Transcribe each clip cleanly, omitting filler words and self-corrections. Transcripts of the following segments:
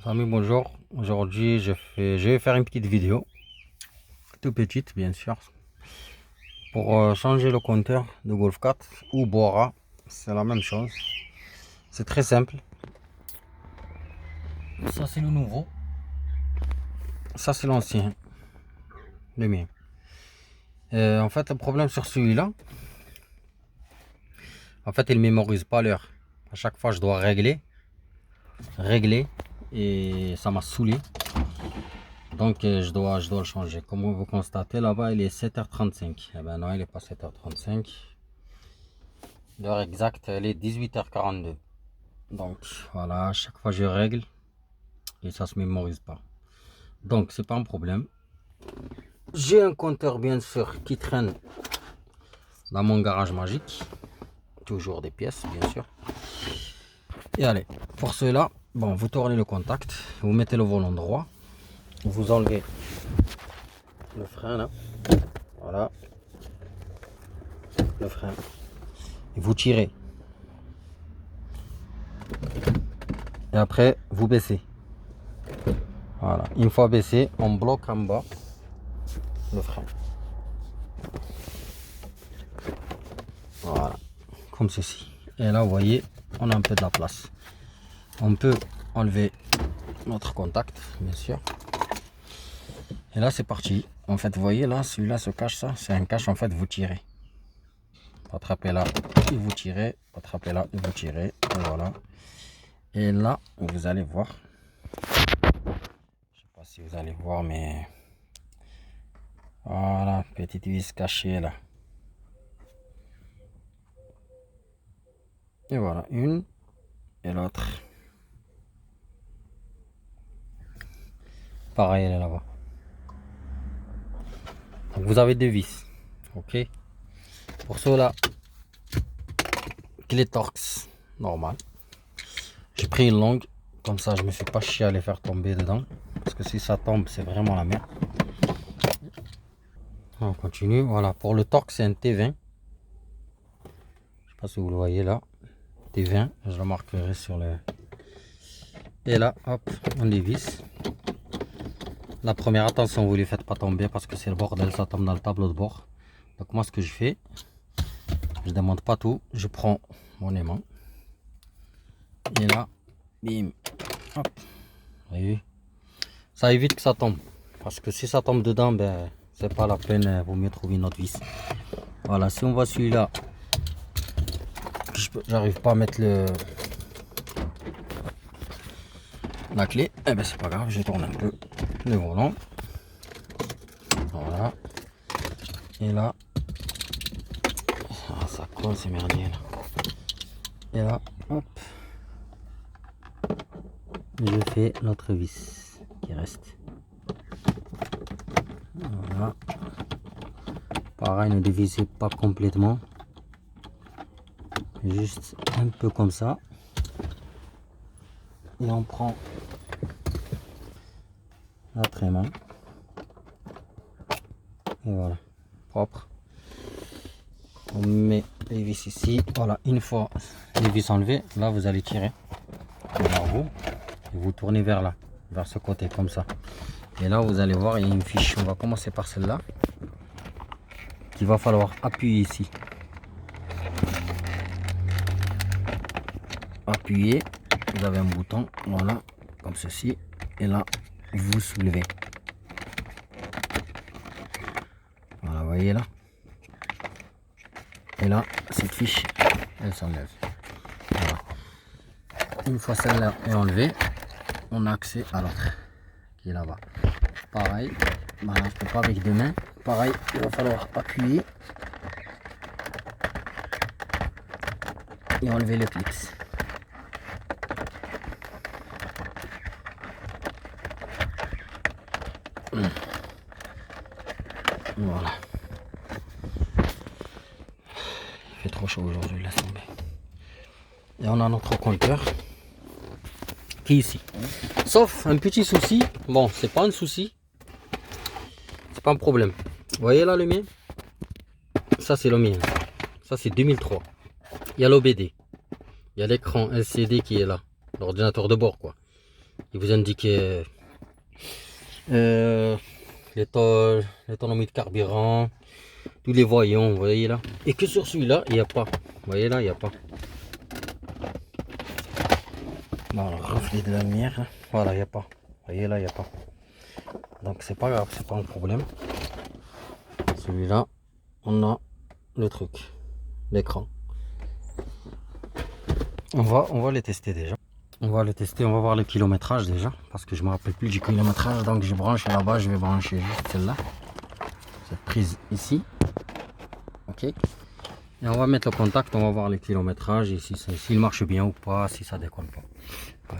Amis, bonjour. Aujourd'hui, je vais faire une petite vidéo, tout petite bien sûr, pour changer le compteur de Golf 4 ou Bora. C'est la même chose. C'est très simple. Ça, c'est le nouveau. Ça, c'est l'ancien, le mien. En fait, le problème sur celui-là, en fait, il ne mémorise pas l'heure. À chaque fois, je dois régler, et ça m'a saoulé. Donc je dois le changer. Comme vous constatez là-bas, il est 7h35. Eh ben non, il n'est pas 7h35. L'heure exacte, elle est 18h42. Donc voilà, à chaque fois je règle et ça se mémorise pas. Donc c'est pas un problème. J'ai un compteur bien sûr qui traîne dans mon garage magique. Toujours des pièces bien sûr. Et allez, pour cela, bon, vous tournez le contact, vous mettez le volant droit, vous enlevez le frein là. Voilà. Le frein. Et vous tirez. Et après, vous baissez. Voilà. Une fois baissé, on bloque en bas le frein. Voilà. Comme ceci. Et là, vous voyez, on a un peu de la place. On peut enlever notre contact, bien sûr. Et là, c'est parti. En fait, vous voyez, là, celui-là se cache, ça. C'est un cache, en fait, vous tirez. Vous attrapez là, et vous tirez. Vous attrapez là, et vous tirez. Et voilà. Et là, vous allez voir. Je sais pas si vous allez voir, mais voilà, petite vis cachée là. Et voilà, une et l'autre. Pareil, elle est là-bas. Donc vous avez deux vis. Ok. Pour cela, clé Torx normal. J'ai pris une longue. Comme ça, je me fais pas chier à les faire tomber dedans. Parce que si ça tombe, c'est vraiment la merde. On continue. Voilà. Pour le Torx, c'est un T20. Je sais pas si vous le voyez là. T20. Je le marquerai sur le. Et là, hop, on dévisse. La première, attention, vous ne les faites pas tomber parce que c'est le bordel, ça tombe dans le tableau de bord. Donc moi, ce que je fais, je ne démonte pas tout, je prends mon aimant. Et là, bim, hop, vous voyez, ça évite que ça tombe. Parce que si ça tombe dedans, ben, c'est pas la peine, il vaut mieux trouver une autre vis. Voilà, si on voit celui-là, j'arrive pas à mettre la clé, eh ben c'est pas grave, je tourne un peu le volant. Voilà. Et là, ah, ça colle, c'est merdier là. Et là, hop, je fais notre vis qui reste. Voilà. Pareil, ne dévissez pas complètement. Juste un peu comme ça. Et on prend notre aimant. Et voilà, propre. On met les vis ici. Voilà, une fois les vis enlevées, là vous allez tirer vers vous et vous tournez vers là, vers ce côté comme ça. Et là vous allez voir, il y a une fiche. On va commencer par celle-là qu'il va falloir appuyer ici. Appuyez, vous avez un bouton, voilà, comme ceci. Et là, vous soulevez. Voilà, vous voyez là. Et là, cette fiche, elle s'enlève. Voilà. Une fois celle-là est enlevée, on a accès à l'autre qui est là-bas. Pareil, voilà, je ne peux pas avec deux mains. Pareil, il va falloir appuyer et enlever le clip. Voilà. Il fait trop chaud aujourd'hui, laisse tomber. Et on a notre compteur qui est ici. Sauf un petit souci. Bon, c'est pas un souci. C'est pas un problème. Vous voyez là le mien? Ça c'est le mien. Ça c'est 2003. Il y a l'OBD. Il y a l'écran LCD qui est là. L'ordinateur de bord quoi. Il vous indique l'autonomie de carburant, tous les voyants, vous voyez là. Et que sur celui-là, il n'y a pas. Vous voyez là, il n'y a pas. Bon, le reflet de la lumière, voilà, il n'y a pas. Vous voyez là, il n'y a pas. Donc c'est pas grave, c'est pas un problème. Celui-là, on a le truc, l'écran. On va les tester déjà. On va le tester, on va voir le kilométrage déjà. Parce que je me rappelle plus du kilométrage. Donc je branche là-bas, je vais brancher juste celle-là. Cette prise ici. Ok. Et on va mettre le contact, on va voir le kilométrage. Et s'il marche bien ou pas, si ça déconne pas. Ouais.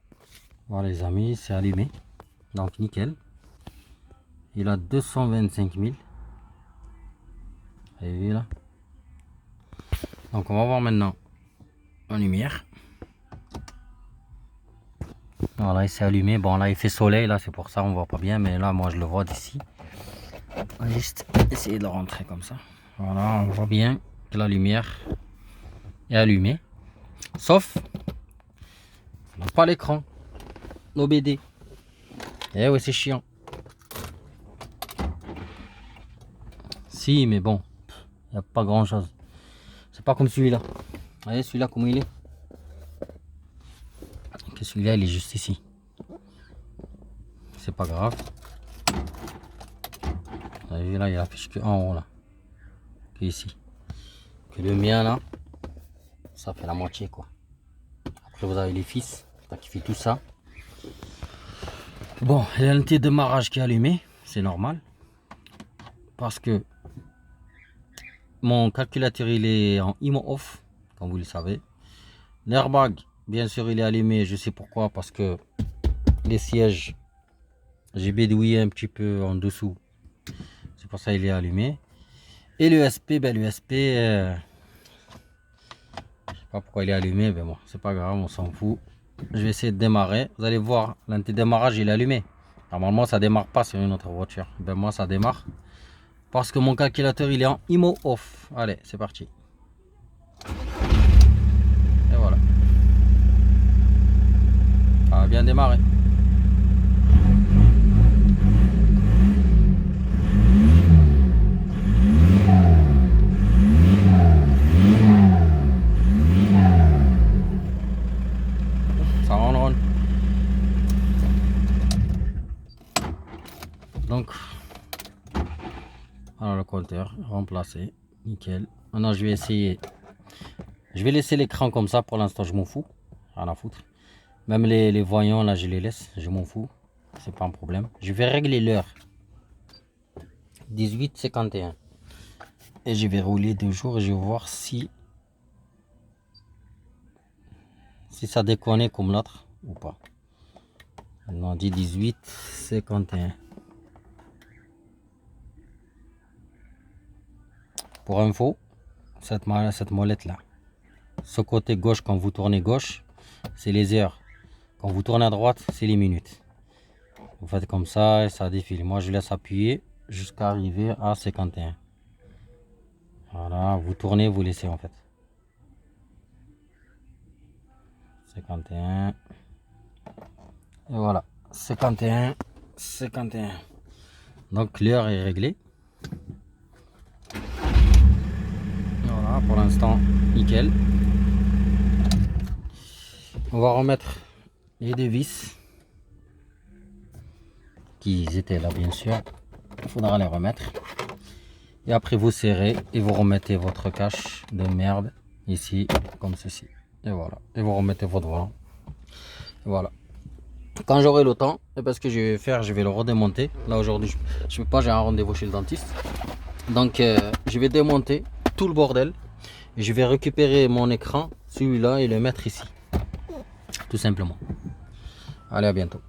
Voilà les amis, c'est allumé. Donc nickel. Il a 225 000. Vous avez vu là. Donc on va voir maintenant en lumière. Voilà, il s'est allumé. Bon, là, il fait soleil, là, c'est pour ça, on voit pas bien. Mais là, moi, je le vois d'ici. On va juste essayer de rentrer comme ça. Voilà, on voit bien que la lumière est allumée. Sauf, on n'a pas l'écran. L'OBD. Eh oui, c'est chiant. Si, mais bon, il n'y a pas grand-chose. C'est pas comme celui-là. Vous voyez, celui-là, comment il est? Que celui-là, il est juste ici. C'est pas grave. Vous avez vu là, il affiche que en haut là. Que ici. Que le mien là, ça fait la moitié quoi. Après vous avez les fils, qui fait tout ça. Bon, il y a un petit démarrage qui est allumé, c'est normal. Parce que mon calculateur il est en IMO off, comme vous le savez. L'airbag, bien sûr, il est allumé, je sais pourquoi, parce que les sièges, j'ai bédouillé un petit peu en dessous. C'est pour ça qu'il est allumé. Et l'USP, ben l'USP, je sais pas pourquoi il est allumé, mais bon, c'est pas grave, on s'en fout. Je vais essayer de démarrer. Vous allez voir, l'antidémarrage il est allumé. Normalement, ça démarre pas sur une autre voiture. Ben moi, ça démarre parce que mon calculateur il est en IMO off. Allez, c'est parti. Et voilà. Ça a bien démarré. Ça ronronne. Donc, alors le compteur remplacé, nickel. Maintenant, je vais essayer. Je vais laisser l'écran comme ça pour l'instant, je m'en fous. Rien à foutre. Même les voyants là, je les laisse, je m'en fous. C'est pas un problème. Je vais régler l'heure. 18h51. Et je vais rouler 2 jours et je vais voir si ça déconne comme l'autre ou pas. On dit 18h51. Pour info, cette molette là, ce côté gauche quand vous tournez gauche, c'est les heures. Quand vous tournez à droite, c'est les minutes. Vous faites comme ça et ça défile. Moi, je laisse appuyer jusqu'à arriver à 51. Voilà, vous tournez, vous laissez en fait. 51. Et voilà, 51, 51. Donc l'heure est réglée. Voilà, pour l'instant, nickel. On va remettre les deux vis qui étaient là, bien sûr. Il faudra les remettre. Et après, vous serrez et vous remettez votre cache de merde ici, comme ceci. Et voilà. Et vous remettez votre volant. Et voilà. Quand j'aurai le temps, et parce que je vais faire, je vais le redémonter. Là aujourd'hui, je ne peux pas, j'ai un rendez-vous chez le dentiste. Donc, je vais démonter tout le bordel. Et je vais récupérer mon écran, celui-là, et le mettre ici. Tout simplement. Allez, à bientôt.